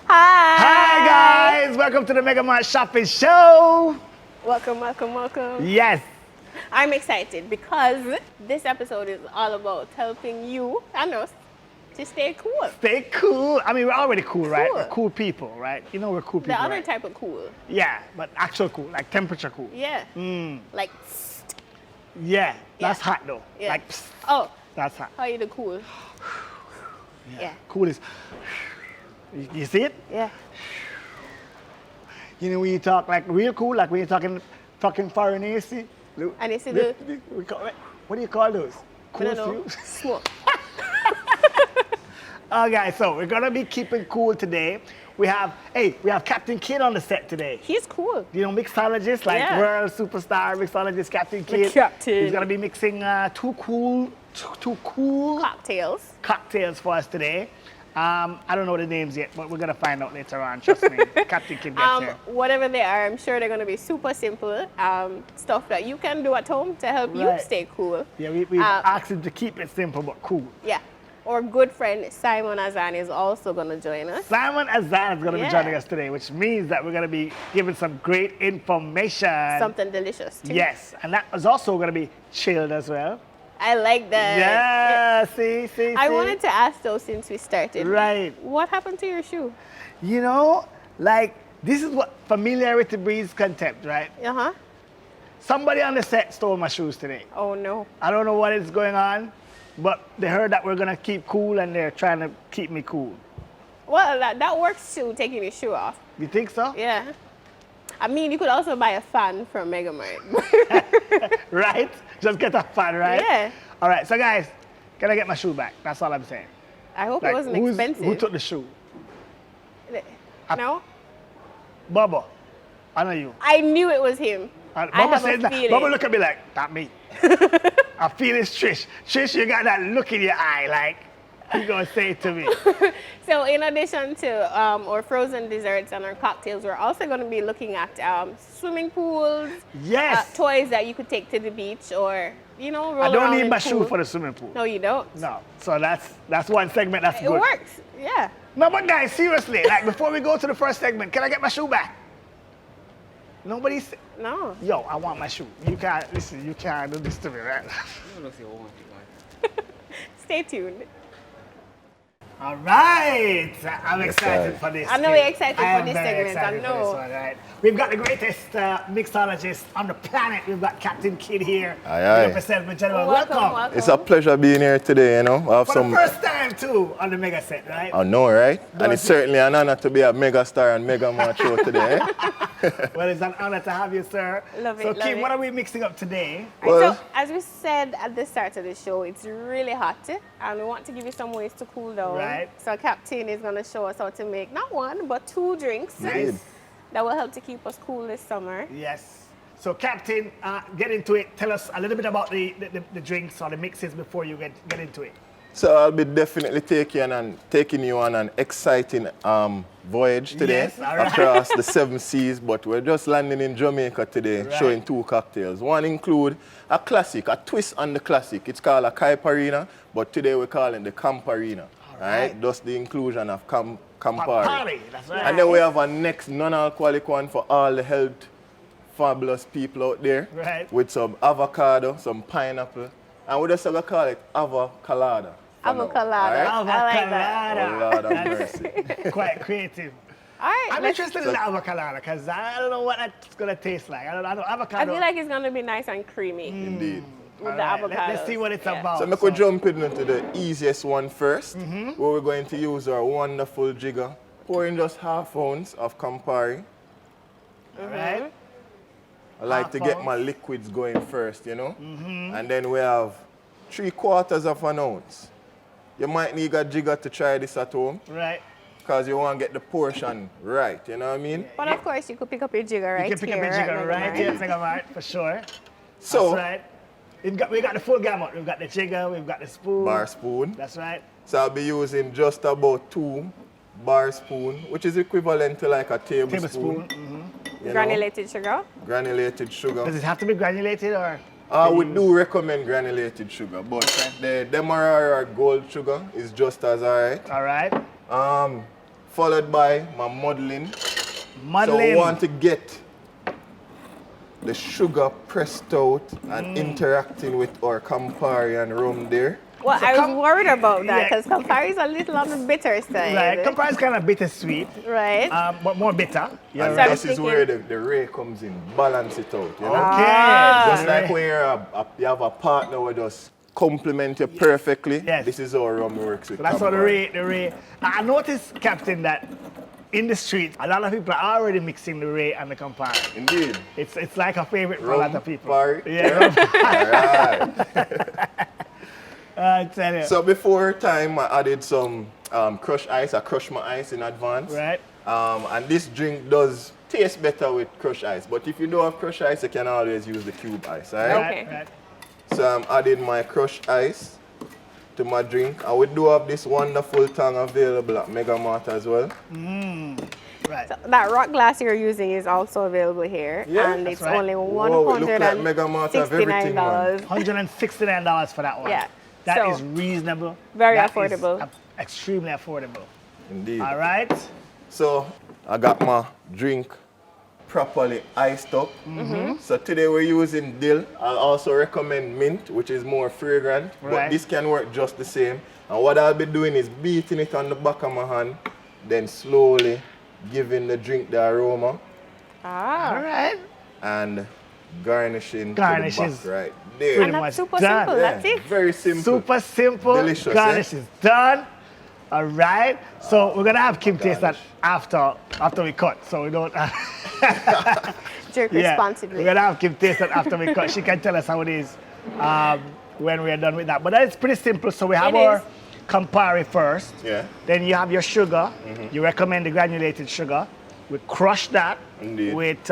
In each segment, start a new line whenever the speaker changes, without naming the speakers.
Hi!
Hi guys! Welcome to the MegaMart Shopping Show!
Welcome, welcome, welcome.
Yes!
I'm excited because this episode is all about helping you and us to stay cool.
Stay cool. I mean, we're already cool, right?
Cool.
We're cool people, right? You know we're cool people,
The other
right?
type of cool.
Yeah, but actual cool, like temperature cool.
Yeah. Like,
Yeah, that's
Yeah.
hot though.
Yeah.
Like,
oh,
that's hot.
how you the cool? Yeah.
Cool is, you see it?
Yeah.
You know when you talk like real cool, like when you're talking foreign AC.
And you see
what do you call those?
I
Cool
don't know.
fumes?
Smoke.
Okay, so we're gonna be keeping cool today. We have Captain Kid on the set today.
He's cool.
You know, mixologist, like
Yeah.
world superstar mixologist Captain Kid.
Captain.
He's gonna be mixing two cool
Cocktails.
cocktails for us today. I don't know the names yet, but we're gonna find out later on. Trust me, Captain Kid gets here.
Whatever they are, I'm sure they're going to be super simple. Stuff that you can do at home to help you
Right.
stay cool.
Yeah, we've asked him to keep it simple but cool.
Yeah. Our good friend Simon Azan is also going to join us.
Simon Azan is gonna be
Yeah.
joining us today, which means that we're gonna be giving some great information.
Something delicious too.
Yes, and that is also gonna be chilled as well.
I like that.
Yeah, see.
I wanted to ask though, since we started.
Right.
What happened to your shoe?
You know, like, this is what familiarity breeds contempt, right?
Uh-huh.
Somebody on the set stole my shoes today.
Oh no.
I don't know what is going on, but they heard that we're gonna keep cool and they're trying to keep me cool.
Well, that works too, taking your shoe off.
You think so?
Yeah. I mean, you could also buy a fan from MegaMart.
Right? Just get a fan, right?
Yeah.
All right, so guys, can I get my shoe back? That's all I'm saying.
I hope
Like,
it wasn't
who
expensive.
took the shoe?
No?
Bubba. I know you.
I knew it was him. I
Bubba
have
said
a
that.
feeling.
Bubba look at me like, not me. I feel it's Trish. Trish, you got that look in your eye like, you gonna say it to me.
So in addition to our frozen desserts and our cocktails, we're also going to be looking at swimming pools,
Yes.
toys that you could take to the beach or, roll
I don't
around
need
in
my
the
shoe
pool.
for the swimming pool.
No, you don't.
No. So that's one segment that's
It
good.
works. Yeah.
No, but guys, seriously, like before we go to the first segment, can I get my shoe back? Nobody's.
No.
Yo, I want my shoe. You can't listen. You can't do this to me, right?
Stay tuned.
All right, I'm excited for this.
I know you're excited for
am
this
very
segment,
excited
I
for
know.
this one, right? We've got the greatest mixologist on the planet. We've got Captain Kid here.
Aye.
Big up yourself, my gentleman. Welcome.
It's a pleasure being here today, I have
For
some.
the first time too on the mega set, right?
I know, right? And
Don't
it's
you-
certainly an honor to be a mega star and MegaMart show today.
Well, it's an honor to have you, sir.
Love it,
So,
love
Kim,
it.
what are we mixing up today?
Well-
So, as we said at the start of the show, it's really hot and we want to give you some ways to cool down.
Right.
So, Captain is going to show us how to make not one, but two drinks
Nice.
that will help to keep us cool this summer.
Yes. So, Captain, get into it. Tell us a little bit about the drinks or the mixes before you get into it.
So I'll be definitely taking you on an exciting voyage today
Yes, all right.
across the 7 seas, but we're just landing in Jamaica today,
Right.
showing 2 cocktails. One include a classic, a twist on the classic. It's called a Caipirinha, but today we're calling the Camparina. All right? Just the inclusion of Campari.
Party, that's right.
And then we have a next non-alcoholic one for all the health fabulous people out there.
Right.
With some avocado, some pineapple, and we just gonna call it avocalada. for now,
Avocalada.
all right?
I like that.
Oh, Lord have
That's
mercy.
quite creative.
All right.
I'm
let's-
interested in the avocado because I don't know what that's gonna taste like. I know
I
avocado.
feel like it's going to be nice and creamy
Indeed.
with
All
the
right,
avocado.
let's see what it's
Yeah.
about.
So make we jump into the easiest one first, where we're going to use our wonderful jigger, pour in just ½ ounce of Campari.
All right.
I like
Half
to get
ounce.
my liquids going first, And then we have 3/4 ounce. You might need a jigger to try this at home,
Right.
because you want to get the portion right, you know what I mean?
But of course, you could pick up your jigger right
You can pick
here.
up your jigger
at
right
MegaMart.
here, MegaMart, for sure.
So,
That's right. We got the full gamut. We've got the jigger, we've got the spoon.
bar spoon.
That's right.
So I'll be using just about 2 bar spoon, which is equivalent to like a tablespoon. you know,
Granulated sugar.
granulated sugar.
Does it have to be granulated or?
We do recommend granulated sugar, but the Demerara gold sugar is just as alright.
All right.
followed by my muddling. So we want to get the sugar pressed out and interacting with our Campari and rum there.
Well,
So
I was worried about that
yeah.
because Campari is a little on the bitter side.
Right, Campari is kind of bittersweet,
Right.
but more bitter.
And
So
this
I'm
is where the ray comes in, balance it out, you know?
Okay.
Just like when you have a partner who just complement you perfectly,
Yes.
this is how rum works with
So that's how the
Campari.
ray. I noticed, Captain, that in the street, a lot of people are already mixing the ray and the Campari.
Indeed.
It's like a favorite for a lot of people.
Campari.
Yeah.
All right.
I tell you.
So before time, I added some crushed ice. I crushed my ice in advance.
Right.
And this drink does taste better with crushed ice. But if you don't have crushed ice, you can always use the cube ice, all right?
Okay.
Right.
So I'm adding my crushed ice to my drink. And we do have this wonderful tongue available at MegaMart as well.
Right.
That rock glass you're using is also available here.
Yeah,
and
that's
it's
right.
only
Whoa, it look like MegaMart have everything, man.
$169.
$169 for that one.
Yeah.
That
So,
is reasonable.
very
That is
affordable.
Extremely affordable.
Indeed.
All right.
So I got my drink properly iced up. So today we're using dill. I'll also recommend mint, which is more fragrant, but
Right.
this can work just the same. And what I'll be doing is beating it on the back of my hand, then slowly giving the drink the aroma
All
Ah.
right.
and garnishing
Garnishes.
to the back right there.
Pretty
And
much
that's super
done.
simple.
Yeah,
That's it.
very simple.
Super simple.
Delicious,
Garnish
eh?
is done. All right. So we're gonna have Kim taste that
garnish.
after we cut. So we don't.
Drink
Yeah,
responsibly.
we're gonna have Kim taste that after we cut. She can tell us how it is when we're done with that. But that's pretty simple. So we have
It
our
is.
Campari first.
Yeah.
Then you have your sugar. You recommend the granulated sugar. We crush that
Indeed.
with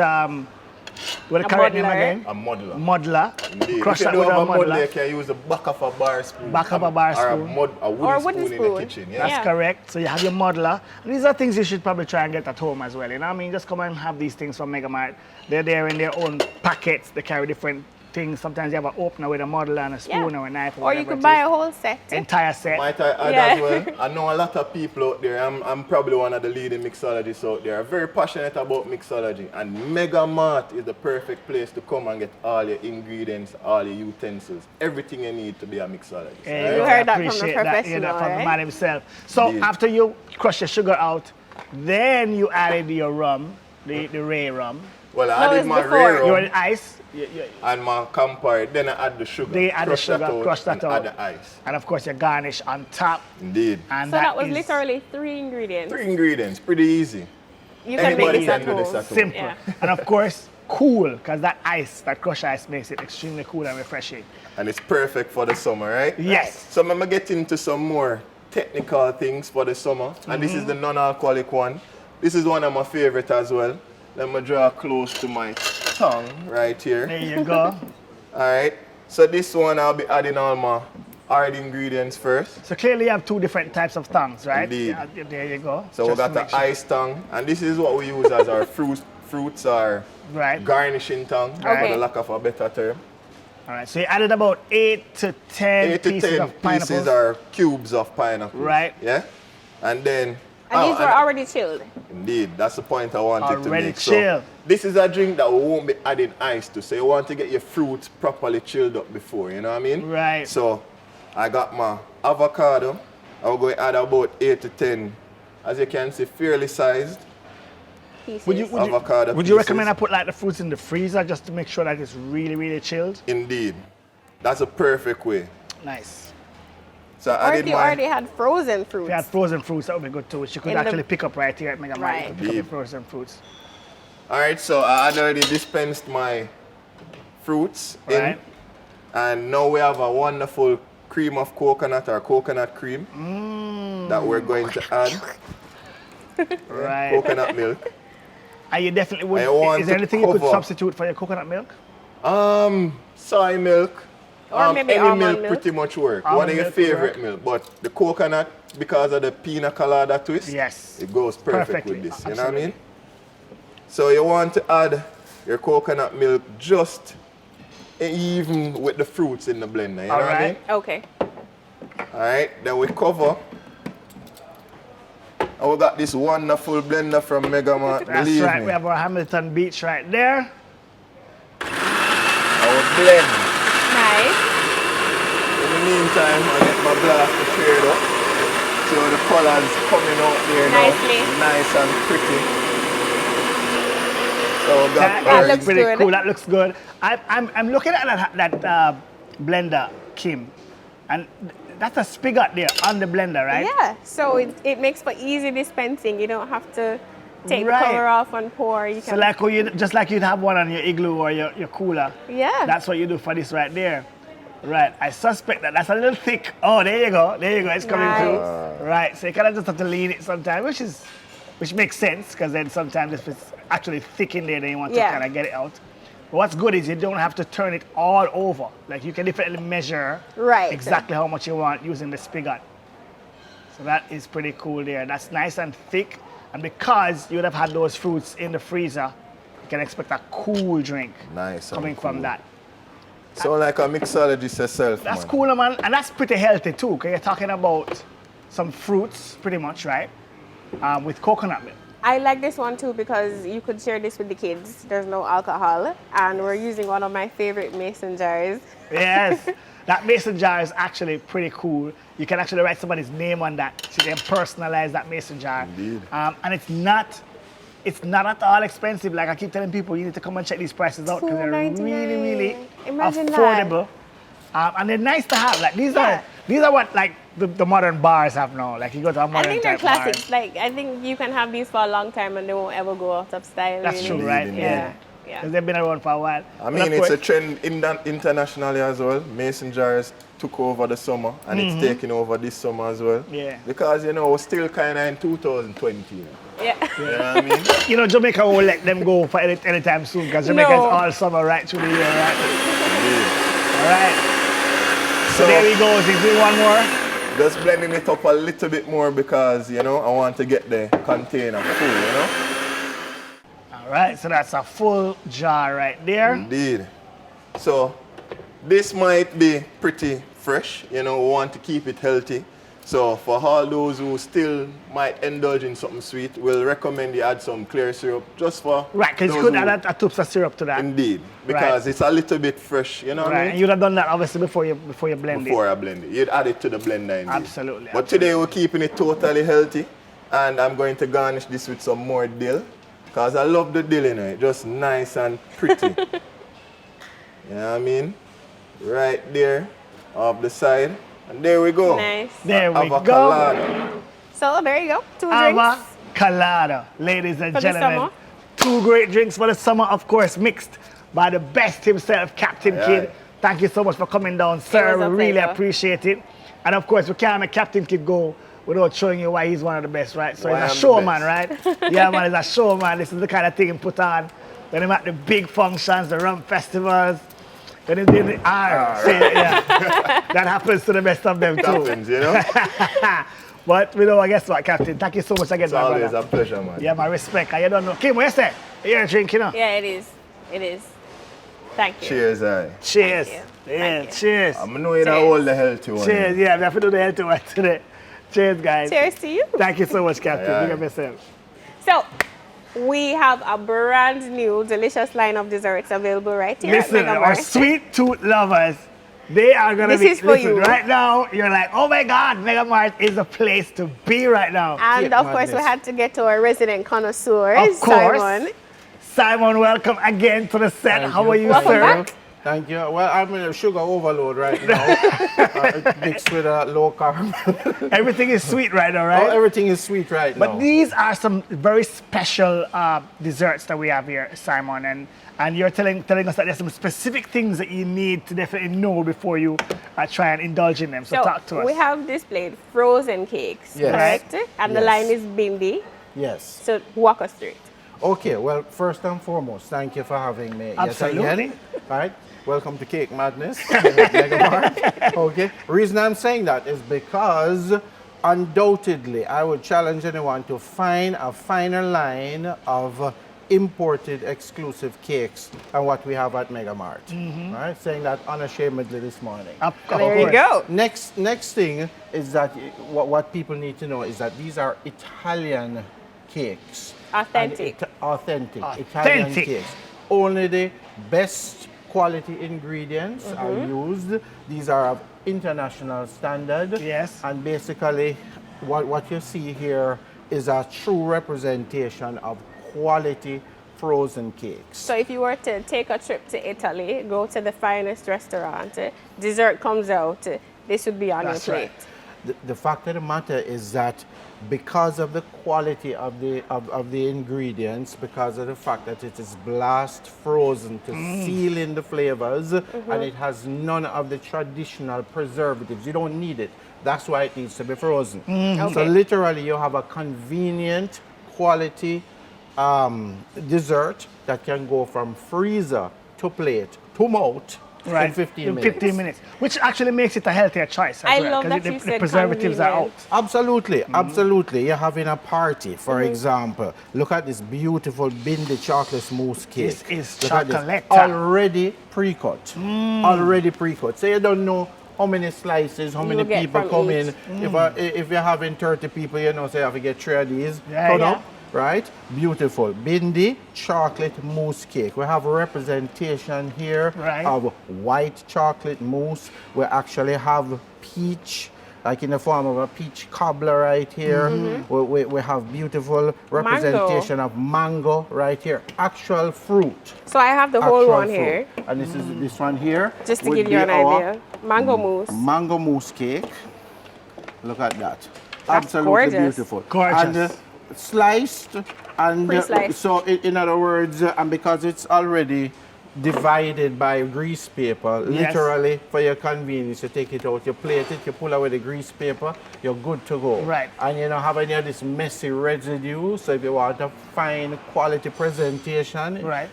what the
A
correct name
muddler.
again?
A muddler.
Muddler.
Indeed.
Crush
If
that
you
with
don't
a
have a muddler, you
muddler.
can use the back of a bar spoon.
Back of a bar
Or
spoon.
a wooden,
Or a wooden
spoon in the
spoon.
kitchen.
That's
Yeah.
correct. So you have your muddler. And these are things you should probably try and get at home as well. You know what I mean? Just come and have these things from MegaMart. They're there in their own packets. They carry different things. Sometimes you have an opener with a muddler and a spoon or a knife or
Or
whatever
you could
it
buy
is.
a whole set.
Entire set.
Might I add
Yeah.
as well? I know a lot of people out there, I'm probably one of the leading mixologists out there, are very passionate about mixology. And MegaMart is the perfect place to come and get all your ingredients, all your utensils, everything you need to be a mixologist.
Yeah,
You
I
heard that from the
appreciate that,
professional,
from the
right?
man himself. So
Indeed.
after you crush your sugar out, then you added your rum, the Ray rum.
Well,
No,
I added
it's
my
before.
rare
You
rum
added ice.
and my Campari, then I add the sugar.
They add the
crush that
sugar,
out,
crush that
and
out.
add the ice.
And of course your garnish on top.
Indeed.
And
So that was
is
literally 3 ingredients.
3 ingredients, pretty easy.
You can
Anybody
make this
can
at
do this
home.
at home.
simple.
Yeah.
And of course, cool, because that ice, that crushed ice makes it extremely cool and refreshing.
And it's perfect for the summer, right?
Yes.
So I'm gonna get into some more technical things for the summer. And this is the non-alcoholic one. This is one of my favorite as well. Let me draw close to my tongue right here.
There you go.
All right. So this one I'll be adding all my hard ingredients first.
So clearly you have 2 different types of tongues, right?
Indeed.
Yeah, there you go.
So
Just
we got
to
the
make sure.
ice tongue, and this is what we use as our fruits or
Right.
garnishing tongue, for
Okay.
the lack of a better term.
All right, so you added about 8 to 10
8 to
pieces
10
of pineapples.
pieces or cubes of pineapple.
Right.
Yeah. And then.
And these were already chilled.
Indeed, that's the point I wanted to
Already
make.
chilled.
So this is a drink that we won't be adding ice to. So you want to get your fruits properly chilled up before, you know what I mean?
Right.
So I got my avocado. I'm going to add about 8 to 10, as you can see, fairly sized.
Pieces.
Avocado
Would you
pieces.
recommend I put like the fruits in the freezer just to make sure that it's really, really chilled?
Indeed. That's a perfect way.
Nice.
So I
Or if
added
you
my...
already had frozen
If
fruits.
you had frozen fruits, that would be good too, which you could
In the-
actually pick up right here at MegaMart.
Right.
You can pick up your
Indeed.
frozen fruits.
All right, so I had already dispensed my fruits in.
Right.
And now we have a wonderful cream of coconut or coconut cream that we're going to add.
Right.
Coconut milk.
And you definitely would.
I want
Is there
to
anything you could
cover-
substitute for your coconut milk?
Soy milk.
Or maybe
any
almond
milk
milk.
pretty much work.
Almond
One of your
milk would
favorite
work.
milk. But the coconut, because of the pina colada twist,
Yes.
it goes perfect
Perfectly.
with this. You know
Absolutely.
what I mean? So you want to add your coconut milk just even with the fruits in the blender. You know
All
what I
right.
mean?
Okay.
All right, then we cover And we got this wonderful blender from MegaMart.
That's
Believe
right.
me.
We have our Hamilton Beach right there.
Our blend.
Nice.
In the meantime, I get my blaster cleared up. So the colors coming out there
Nicely.
now. Nice and pretty. So we got
That
our-
looks
pretty
good.
cool. That looks good. I'm looking at that blender, Kim, and that's a spigot there on the blender, right?
Yeah. So it makes for easy dispensing. You don't have to take
Right.
the cover off and pour. You
So
can.
like just like you'd have one on your igloo or your cooler.
Yeah.
That's what you do for this right there. Right. I suspect that that's a little thick. Oh, there you go. There you go. It's coming through. Right. So you kind of just have to lean it sometimes, which makes sense because then sometimes if it's actually thick in there, then you want to
Yeah.
kind of get it out. But what's good is you don't have to turn it all over. Like you can definitely measure
Right.
exactly how much you want using the spigot. So that is pretty cool there. That's nice and thick. And because you would have had those fruits in the freezer, you can expect a cool drink
Nice and
coming from
cool.
that.
So like a mixologist yourself,
That's
man.
cool, man. And that's pretty healthy too, because you're talking about some fruits, pretty much, right? With coconut milk.
I like this one too because you could share this with the kids. There's no alcohol, and we're using one of my favorite mason jars.
Yes. That mason jar is actually pretty cool. You can actually write somebody's name on that. So you can personalize that mason jar.
Indeed.
And it's not at all expensive. Like I keep telling people, you need to come and check these prices out because they're really, really
Imagine that.
affordable. And they're nice to have. Like these are what like the modern bars have now. Like you go to a
I
modern
think they're
type bar.
classics. Like I think you can have these for a long time and they won't ever go out of style.
That's
really.
true, right?
Indeed,
Yeah.
Because they've been around for a while.
I
But
mean,
of
it's a
course-
trend internationally as well. Mason jars took over the summer, and it's taking over this summer as well.
Yeah.
Because, you know, we're still kind of in 2020.
Yeah.
You know what I mean?
You know, Jamaica won't let them go for anytime soon because Jamaica is
No.
all summer right through the year, right?
Indeed.
All right. So there we go. Is we one more?
Just blending it up a little bit more because, you know, I want to get the container full, you know?
All right. So that's a full jar right there.
Indeed. So this might be pretty fresh, you know, we want to keep it healthy. So for all those who still might indulge in something sweet, we'll recommend you add some clear syrup just for
Right. Because you
those
could
who-
add a tubs of syrup to that.
Indeed, because it's a little bit fresh, you know what
Right.
I
And
mean?
you'd have done that obviously before you blend
Before I blend it. You'd add it to the blender indeed.
Absolutely,
But today we're keeping it totally healthy, and I'm going to garnish this with some more dill, because I love the dill in it, just nice and pretty. You know what I mean? Right there, off the side. And there we go.
Nice.
it. There we go.
Avocado.
So there you go. 2 drinks.
Avocado, ladies and
For the
gentlemen.
summer.
2 great drinks for the summer, of course, mixed by the best himself, Captain
Aye,
Kid.
aye.
Thank you so much for coming down, sir.
was
We
a
really
pleasure.
appreciate it. And of course, we can't make Captain Kid go without showing you why he's one of the best, right? So
Why
he's
I'm
a
the
showman,
best.
right? Yeah, man, he's a showman. This is the kind of thing he put on when he's at the big functions, the rum festivals. When he's in the yeah. That happens to the best of them
It
too.
happens, you know?
But we know, guess what, Captain? Thank you so much again,
It's
my
always
brother.
a pleasure, man.
Yeah, my respect. And you don't know. Kim, what you say? You're a drink, you know?
Yeah, it is. It is. Thank you.
Cheers, aye.
Cheers.
Thank you.
Yeah,
Thank you.
cheers.
I'm knowing
Cheers.
all the healthy one.
Cheers. Yeah, we have to do the healthy one today. Cheers, guys.
Cheers to you.
Thank you so much, Captain.
Aye,
Big
aye.
up yourself.
So, we have a brand new delicious line of desserts available right here
Listen,
at
our
MegaMart.
sweet tooth lovers, they are going to
This
be,
is for
listen,
you.
right now, you're like, oh my God, MegaMart is the place to be right now.
And of course, we
madness.
had to get to our resident connoisseur,
Of course.
Simon.
Simon, welcome again to the set.
Thank
How
you.
are you,
Welcome
sir?
back.
Thank you. Well, I'm in a sugar overload right now, mixed with low carb.
Everything is sweet right now, right?
Oh, everything is sweet right
But
now.
these are some very special desserts that we have here, Simon, and you're telling us that there's some specific things that you need to definitely know before you try and indulge in them. So, talk to us.
we have displayed frozen cakes,
Yes.
correct? And the
Yes.
line is Bindi.
Yes.
So walk us through it.
Okay. Well, first and foremost, thank you for having me.
Absolutely.
Yet again. All right. Welcome to Cake Madness. MegaMart. Okay. Reason I'm saying that is because undoubtedly I would challenge anyone to find a finer line of imported exclusive cakes and what we have at MegaMart. Right? Saying that unashamedly this morning.
There you go.
Next thing is that what people need to know is that these are Italian cakes.
Authentic.
Authentic Italian cakes. Only the best quality ingredients are used. These are of international standard.
Yes.
And basically, what you see here is a true representation of quality frozen cakes.
So if you were to take a trip to Italy, go to the finest restaurant, dessert comes out, this would be on your plate.
Right.
The fact of the matter is that because of the quality of the ingredients, because of the fact that it is blast frozen to seal in the flavors, and it has none of the traditional preservatives. You don't need it. That's why it needs to be frozen. So literally you have a convenient quality dessert that can go from freezer to plate to mouth in 15 minutes.
15 minutes, which actually makes it a healthier choice as
I
well,
love
'cause
that
the
you said
preservatives are out.
convenient.
Absolutely, absolutely. You're having a party, for example. Look at this beautiful Bindi chocolate mousse cake.
This is
Look at this.
chocolate.
Already pre-cut. Already pre-cut. So you don't know how many slices, how many
get
people
from
come
each.
in. If you're having 30 people, you know, so you have to get 3 of these.
Yeah,
cut
yeah.
up, right? Beautiful. Bindi chocolate mousse cake. We have a representation here
Right.
of white chocolate mousse. We actually have peach, like in the form of a peach cobbler right here. We have beautiful representation of mango right here. Actual fruit.
So I have the whole
Actual
one
fruit.
here,
And this is this one here.
just to
would
give you
be
an
our
idea. Mango mousse.
Mango mousse cake. Look at that.
That's
Absolutely
gorgeous.
beautiful.
Gorgeous.
And sliced. And
Pre-sliced.
so in other words, and because it's already divided by grease paper,
Yes.
literally for your convenience, you take it out, you plate it, you pull away the grease paper, you're good to go.
Right.
And you don't have any of this messy residue. So if you want a fine quality presentation,
Right.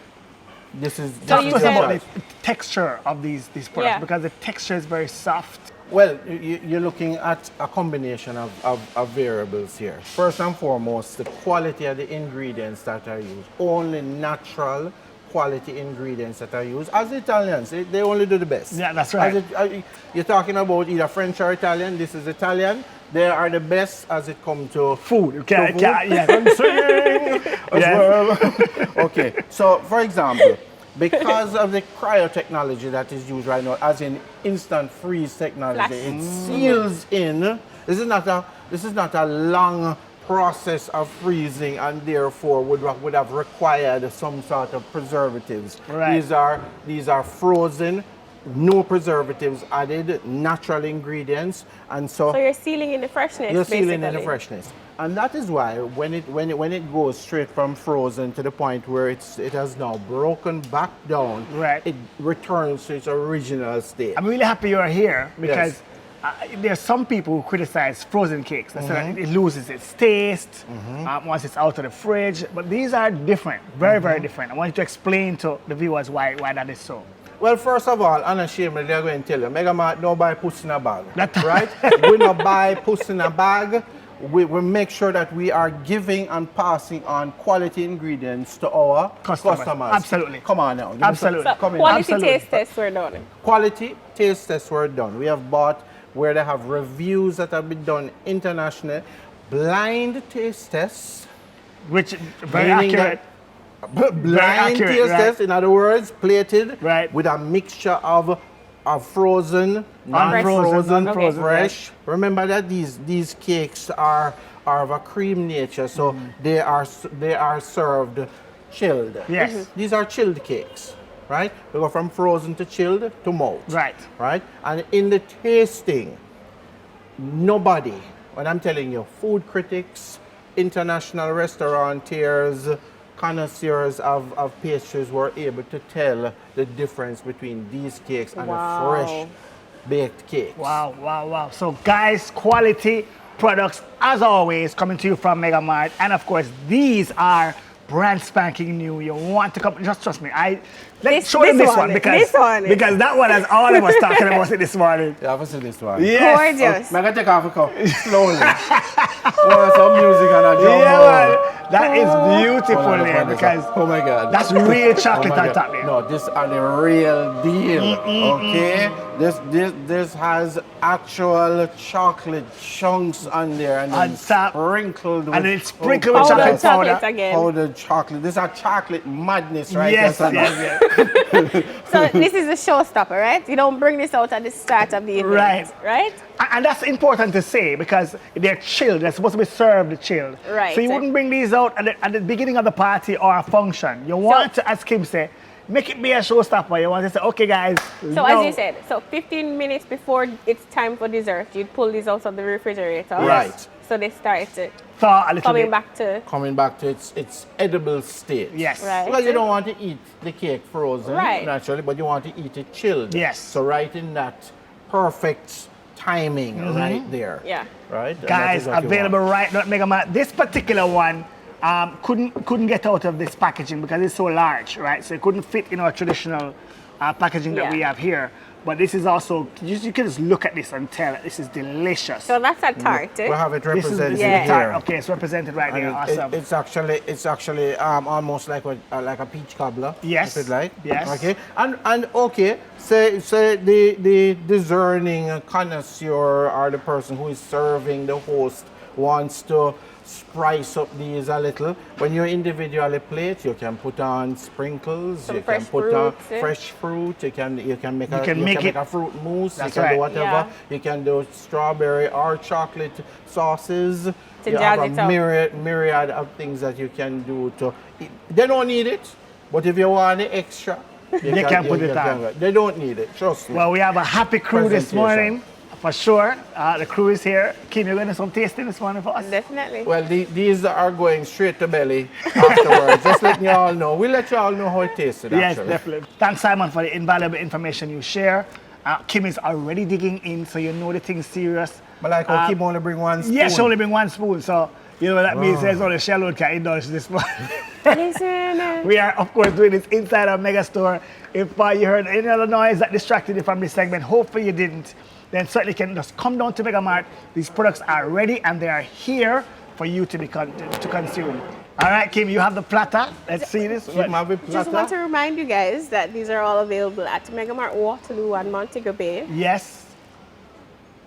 this is
So
Talk
you
to us
said-
about the texture of these products,
Yeah.
because the texture is very soft.
Well, you're looking at a combination of variables here. First and foremost, the quality of the ingredients that are used. Only natural quality ingredients that are used. As Italians, they only do the best.
Yeah, that's right.
You're talking about either French or Italian. This is Italian. They are the best as it comes to
Food. Okay,
food.
yeah.
As
Yes.
well. Okay, so for example, because of the cryotechnology that is used right now, as in instant freeze technology,
Flash.
it seals in. This is not a long process of freezing, and therefore would have required some sort of preservatives.
Right.
These are frozen, no preservatives added, natural ingredients, and
So you're sealing in the freshness,
you're sealing in the
basically.
freshness. And that is why when it goes straight from frozen to the point where it has now broken back down,
Right.
it returns to its original state.
I'm really happy you're here because there's some people who criticize frozen cakes. They say that it loses its taste once it's out of the fridge. But these are different, very, very different. I want you to explain to the viewers why that is so.
Well, first of all, unashamedly, they're going to tell you, MegaMart don't buy puss in a bag,
That-
right? We don't buy puss in a bag. We make sure that we are giving and passing on quality ingredients to our
Customers.
customers.
Absolutely.
Come on now. Give me some-
Absolutely.
So
come in.
quality
Absolutely.
taste tests were done.
Quality taste tests were done. We have bought where they have reviews that have been done internationally. Blind taste tests.
Which very
meaning
accurate.
Blind
accurate,
taste
right.
tests, in other words, plated
Right.
with a mixture of frozen,
Unfrozen,
non-frozen,
unfrozen,
fresh. Remember that these cakes are of a cream nature, so they are served chilled.
Yes.
These are chilled cakes, right? We go from frozen to chilled to malt.
Right.
Right? And in the tasting, nobody, when I'm telling you, food critics, international restaurateurs, connoisseurs of pastries were able to tell the difference between these cakes and
Wow.
the fresh baked cakes.
Wow, wow, wow. So guys, quality products as always coming to you from MegaMart. And of course, these are brand spanking new. You want to come, just trust me. Let's
This-
show them
this
this one,
one,
because,
this one.
because that one has all of us talking about it this morning.
Yeah, I've seen this one.
Yes.
Gorgeous.
I'm gonna take off a cup slowly. Want some music and a drum
Yeah,
roll.
man. That is beautiful
Hold on,
there,
find this
because
out. Oh my God.
that's real chocolate
Oh my
on
God.
top there.
No, this are the real deal. Okay, this has actual chocolate chunks on there and
On
then
top.
sprinkled with
And then it's sprinkled with
Powdered
chocolate
chocolate
powder.
again.
powdered chocolate. This are chocolate madness, right?
Yes,
there,
yes,
Sandra?
yes.
So this is a showstopper, right? You don't bring this out at the start of the event,
Right.
right?
And that's important to say, because they're chilled. They're supposed to be served chilled.
Right.
So you wouldn't bring these out at the beginning of the party or a function. You want to, as Kim said, make it be a showstopper. You want to say, okay, guys.
So as you said, so 15 minutes before it's time for dessert, you'd pull these out of the refrigerator.
Right.
So they start
thaw a little
coming
bit.
back to,
Coming back to its edible state.
Yes.
Right.
Well, you don't want to eat the cake frozen
Right.
naturally, but you want to eat it chilled.
Yes.
So right in that perfect timing right there.
yeah.
Right? And that
Guys,
is what you
available
want.
right now at MegaMart. This particular one couldn't get out of this packaging because it's so large, right? So it couldn't fit in our traditional packaging that
Yeah.
we have here. But this is also, you can just look at this and tell that this is delicious.
So that's a tart.
We have it
This is
represented
Yeah.
here.
Okay, it's represented right there.
And
Awesome.
it's actually almost like a peach cobbler.
Yes.
If you like.
Yes.
Okay. And okay, say the discerning connoisseur or the person who is serving the host wants to spice up these a little. When you individually plate, you can put on sprinkles.
Some
you
fresh
can put on
fruits, eh?
fresh fruit. You can make
make
a fruit mousse.
That's
you can
right.
do whatever.
Yeah.
You can do strawberry or chocolate sauces.
To
You
jazz
have
it
a
up.
myriad of things that you can do to. They don't need it, but if you want the extra, you
can put it on.
They don't need it. Trust me.
Well, we have a happy crew this
Presentation.
morning, for sure. The crew is here. Kim, you're going to do some tasting this morning for us?
Definitely.
Well, these are going straight to belly afterwards. Just letting you all know. We'll let you all know how it tasted.
Yes,
Actually.
definitely. Thanks, Simon, for the invaluable information you share. Kim is already digging in, so you know the thing's serious.
But like, how Kim only bring one spoon.
Yes, she only bring one spoon, so you know what that means. There's only Shallow can indulge this morning.
Listen.
We are, of course, doing this inside our mega store. If you heard any other noise that distracted you from this segment, hopefully you didn't, then certainly can just come down to MegaMart. These products are ready and they are here for you to consume. All right, Kim, you have the platter. Let's see this.
Kim have a
Just want to
platter.
remind you guys that these are all available at MegaMart Waterloo and Montego Bay.
Yes,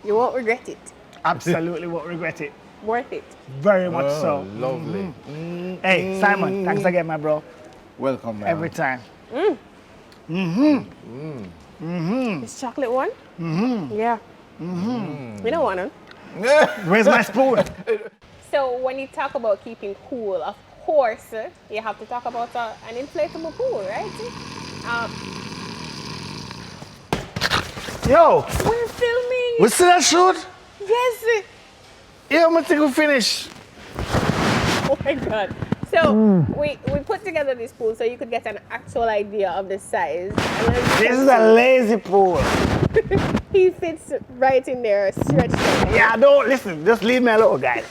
You won't regret it.
absolutely won't regret it.
Worth it.
Very much
Oh,
so.
lovely.
Hey, Simon, thanks again, my bro.
Welcome, man.
Every time.
This chocolate one? Yeah. We don't want them.
Where's my spoon?
So when you talk about keeping cool, of course, you have to talk about an inflatable pool, right?
Yo,
We're filming.
we see that shoot?
Yes.
Yeah, I'm gonna think we finish.
Oh my God. So we put together this pool so you could get an actual idea of the size. And as you
This
can
is a lazy pool.
see, he fits right in there, stretched out.
Yeah, don't listen. Just leave me alone, guys.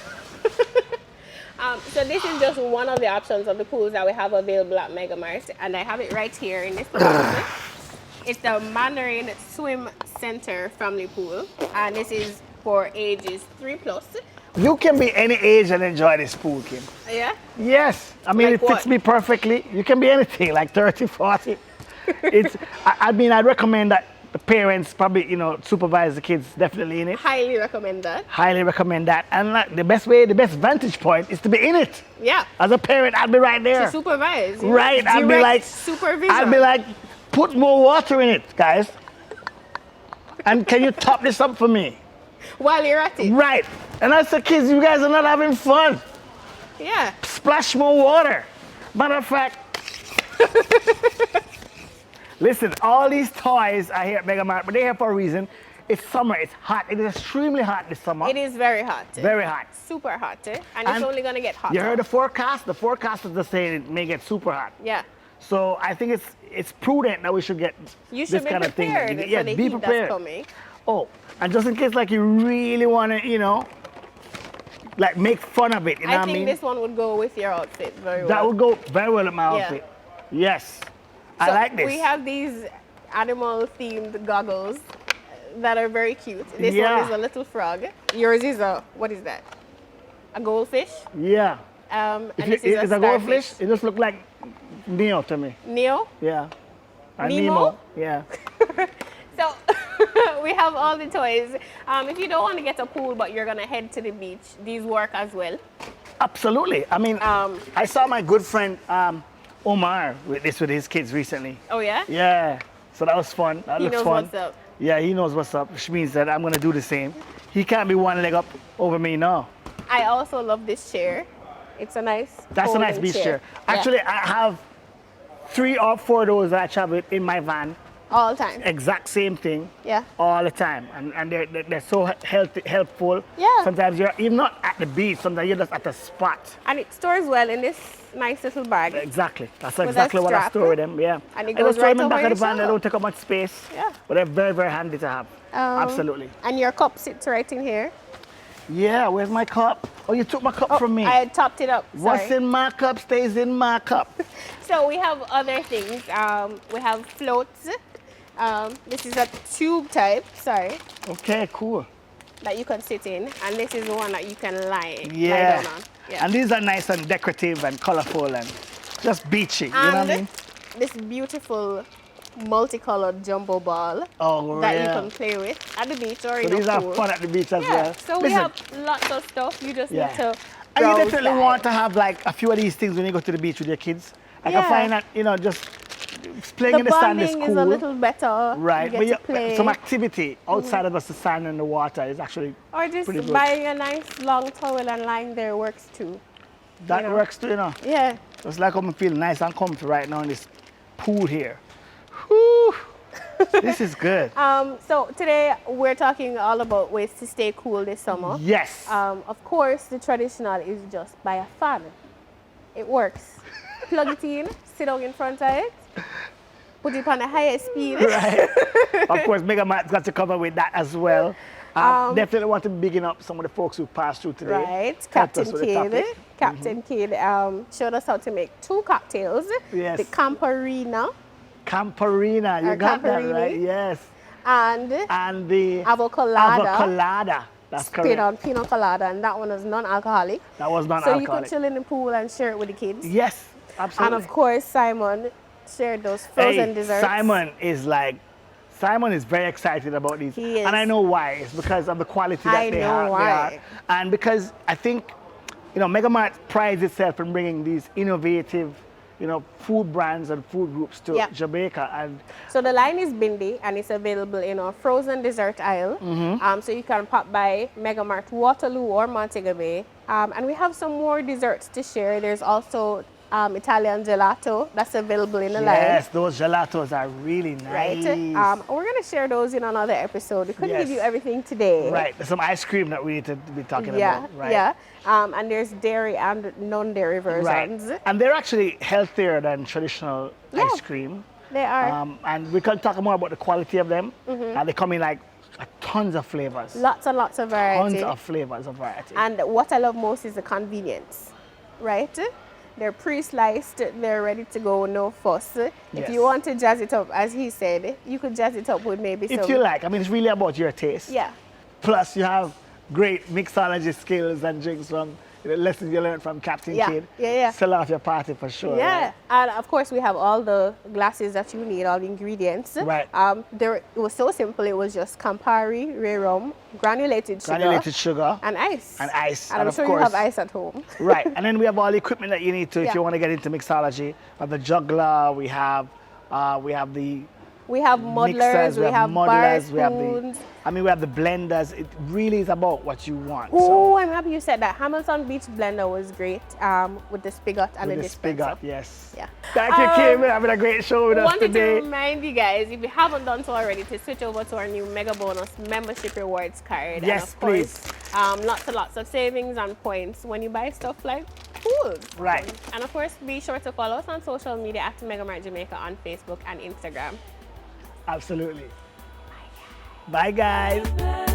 So this is just one of the options of the pools that we have available at MegaMart, and I have it right here in this box. It's the Mandarin Swim Center Family Pool, and this is for ages 3+.
You can be any age and enjoy this pool, Kim.
Yeah.
Yes. I mean,
Like
it fits
what?
me perfectly. You can be anything, like 30, 40. I mean, I'd recommend that the parents probably, supervise the kids definitely in it.
Highly recommend that.
Highly recommend that. And like, the best vantage point is to be in it.
Yeah.
As a parent, I'd be right there.
To supervise.
Right, I'd be
Direct
like,
supervision.
I'd be like, put more water in it, guys. And can you top this up for me?
while you're at it.
Right. And I said, kids, you guys are not having fun.
Yeah.
Splash more water. Matter of fact, listen, all these toys are here at MegaMart, but they're here for a reason. It's summer, it's hot. It is extremely hot this summer.
It is very hot.
Very hot.
Super hot. And it's
And
only going to get hotter.
You heard the forecast? The forecasters are saying it may get super hot.
Yeah.
So I think it's prudent that we should get
You should
this
be
kind of thing.
prepared for
Yes,
the
be
heat
prepared.
that's coming.
Oh, and just in case like you really want to, like make fun of it. You know
I
what I
think
mean?
this one would go with your outfit very well.
That would go very well with my
Yeah.
outfit. Yes. I
So
like this.
We have these animal-themed goggles that are very cute. This
Yeah.
one is a little frog. Yours is what is that? A goldfish.
Yeah.
And
If
this
you,
is
it's
a
a goldfish,
starfish.
it just look like Neo to me.
Neo.
Yeah. A
Nemo?
Yeah.
So we have all the toys. If you don't want to get a pool but you're gonna head to the beach, these work as well.
Absolutely. I mean, I saw my good friend Omar with this with his kids recently.
Oh yeah?
Yeah. So that was fun. That
He
looks
knows
fun.
what's up.
Yeah, he knows what's up, which means that I'm gonna do the same. He can't be one leg up over me now.
I also love this chair. It's a nice
That's a nice
folding
beach chair.
Yeah.
Actually, I have 3 or 4 of those that I travel with in my van.
All time.
Exact same thing.
Yeah.
All the time, and they're so helpful.
Yeah.
Sometimes you're even not at the beach. Sometimes you're just at a spot.
And it stores well in this nice little bag.
Exactly. That's
With a
exactly what I
strap.
store with them. Yeah.
And it
I
goes
just store
right
them in the
over
back of the
your
van. They
shelf.
don't take up much space.
Yeah.
But they're very, very handy to have. Absolutely.
And your cup sits right in here.
Yeah. Where's my cup? Oh, you took my cup from me.
I had topped it up.
What's
Sorry.
in my cup stays in my cup.
So we have other things. We have floats. This is a tube type, sorry,
Okay, cool.
that you can sit in. And this is the one that you can lie
Yeah.
down on. Yeah.
And these are nice and decorative and colorful and just beachy. You know what I
And
mean?
this beautiful multicolored jumbo ball
Oh,
that you
yeah.
can play with at the beach or
So
in a
these are
pool.
fun at the beach as
Yeah,
well.
so we
Listen,
have lots of stuff. You just
Yeah.
need to
and you
browse
definitely
by.
want to have like a few of these things when you go to the beach with your kids. I
Yeah.
can find that, you know, just playing
The
in the sand is
bonding
cool.
is a little better.
Right,
You
but
get to play.
some activity outside of just the sand and the water is actually
Or just
pretty good.
buying a nice long towel and lying there works too.
that
you know.
works too, you know.
Yeah.
It's like I'm feeling nice and comfy right now in this pool here. Whew. This is good.
So today we're talking all about ways to stay cool this summer.
Yes.
Of course, the traditional is just buy a fan. It works. Plug it in, sit down in front of it, put it on the highest speed.
Right. Of course, MegaMart's got to cover with that as well. Definitely want to be bigging up some of the folks who passed through today.
Right,
Helped
Captain
us with the
Kidd.
topic.
Captain Kidd showed us how to make 2 cocktails.
Yes.
The Camperina
Camperina, you
Or
got that
Camperini.
right? Yes.
and
And the
Avocolada.
Avocolada. That's
spin
correct.
on Pina Colada, and that one is non-alcoholic.
That was
So you
non-alcoholic.
could chill in the pool and share it with the kids.
Yes, absolutely.
And of course, Simon shared those frozen desserts.
Simon is very excited about these.
He is.
And I know why. It's because of the quality that
I
they
know
have.
why.
And because I think, you know, MegaMart prides itself in bringing these innovative, you know, food brands and food groups to
Yeah.
Jamaica. And
So the line is Bindi, and it's available in our frozen dessert aisle. So you can pop by MegaMart Waterloo or Montego Bay. And we have some more desserts to share. There's also Italian gelato that's available in the line.
yes, those gelatos are really nice.
Right. We're going to share those in another episode. We couldn't
Yes.
give you everything today.
Right, there's some ice cream that we need to be talking
Yeah,
about. Right.
yeah. And there's dairy and non-dairy
Right.
versions.
And they're actually healthier than traditional
Yeah.
ice cream.
They are
And we can talk more about the quality of them. And they come in like tons of flavors.
lots and lots of variety.
Tons of flavors of variety.
And what I love most is the convenience, right? They're pre-sliced, they're ready to go, no fuss. If
Yes.
you want to jazz it up, as he said, you could jazz it up with maybe
if
some...
you like, I mean, it's really about your taste.
Yeah,
Plus, you have great mixology skills and drinks from the lessons you learned from Captain
Yeah,
Kidd.
yeah.
Sell off your party for sure.
yeah.
Right?
And of course, we have all the glasses that you need, all the ingredients.
Right.
It was so simple. It was just Campari, ray rum, granulated sugar,
Granulated sugar.
and ice.
And ice.
And
And
I'm
of
sure
course-
you have ice at home.
Right. And then we have all the equipment that you need to if
Yeah.
you want to get into mixology. We have the juggler, we have the
We have muddlers,
mixers,
we have bar
muddlers, we have
spoons.
we have the blenders. It really is about what you want.
Oh, I'm happy you said that. Hamilton Beach blender was great with the spigot and
with
the
the
dispenser.
spigot, yes.
Yeah.
Thank you, Kim. We're having a great show with us
Wanted to
today.
remind you guys, if you haven't done so already, to switch over to our new Mega Bonus membership rewards card.
Yes,
and of course, lots and lots of savings and points when you buy stuff like pools.
Right.
And of course, be sure to follow us on social media at MegaMart Jamaica on Facebook and Instagram.
Absolutely. Bye, guys.